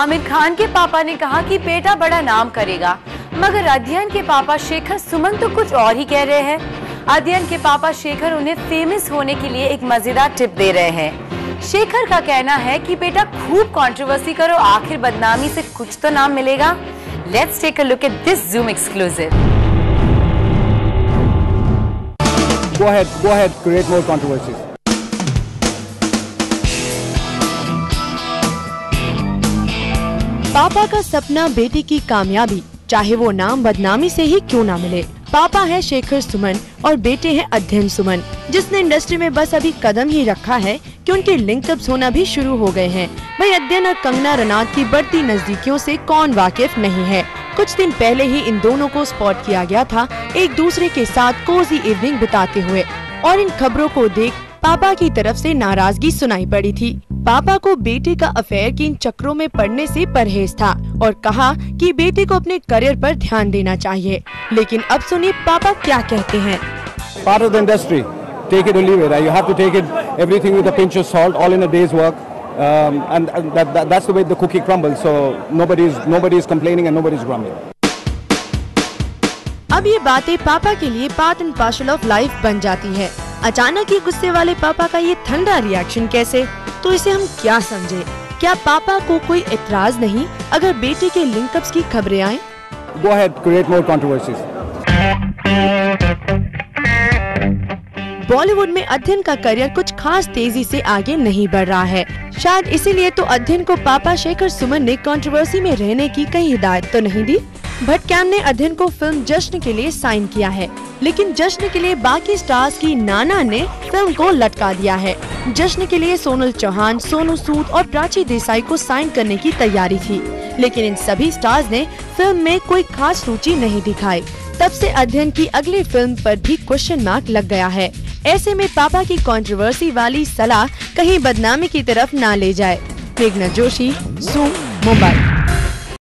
आमिर खान के पापा ने कहा कि बेटा बड़ा नाम करेगा, मगर अध्ययन के पापा शेखर सुमन तो कुछ और ही कह रहे हैं। अध्ययन के पापा शेखर उन्हें फेमस होने के लिए एक मजेदार टिप दे रहे हैं। शेखर का कहना है कि बेटा खूब कंट्रोवर्सी करो, आखिर बदनामी से कुछ तो नाम मिलेगा। Let's take a look at this zoom exclusive. Go ahead, create more controversies. पापा का सपना बेटी की कामयाबी, चाहे वो नाम बदनामी से ही क्यों ना मिले। पापा है शेखर सुमन और बेटे हैं अध्ययन सुमन, जिसने इंडस्ट्री में बस अभी कदम ही रखा है कि उनके लिंकअप्स होना भी शुरू हो गए हैं। वही अध्ययन और कंगना रनौत की बढ़ती नजदीकियों से कौन वाकिफ नहीं है। कुछ दिन पहले ही इन दोनों को स्पॉट किया गया था एक दूसरे के साथ कोजी इवनिंग बिताते हुए, और इन खबरों को देख पापा की तरफ से नाराजगी सुनाई पड़ी थी। पापा को बेटे का अफेयर की इन चक्रों में पड़ने से परहेज था और कहा कि बेटे को अपने करियर पर ध्यान देना चाहिए। लेकिन अब सुनिए पापा क्या कहते हैं। Part of the industry, take it or leave it. You have to take it everything with a pinch of salt, all in a day's work, and that's the way the cookie crumbles. So nobody is complaining and nobody is grumbling. अब ये बातें पापा के लिए part and parcel of life बन जाती है। अचानक ये गुस्से वाले पापा का ये ठंडा रिएक्शन कैसे, तो इसे हम क्या समझे? क्या पापा को कोई एतराज नहीं अगर बेटे के लिंकअप्स की खबरें आए? Go ahead, create more controversies. Bollywood में अध्ययन का करियर कुछ खास तेजी से आगे नहीं बढ़ रहा है। शायद इसीलिए तो अध्ययन को पापा शेखर सुमन ने कंट्रोवर्सी में रहने की कहीं हिदायत तो नहीं दी। भट्ट ने अध्ययन को फिल्म जश्न के लिए साइन किया है, लेकिन जश्न के लिए बाकी स्टार्स की नाना ने फिल्म को लटका दिया है। जश्न के लिए सोनल चौहान, सोनू सूद और प्राची देसाई को साइन करने की तैयारी थी, लेकिन इन सभी स्टार्स ने फिल्म में कोई खास रुचि नहीं दिखाई। तब से अध्ययन की अगली फिल्म पर भी क्वेश्चन मार्क लग गया है। ऐसे में पापा की कंट्रोवर्सी वाली सलाह कहीं बदनामी की तरफ ना ले जाए। मेघना जोशी, जूम, मुंबई।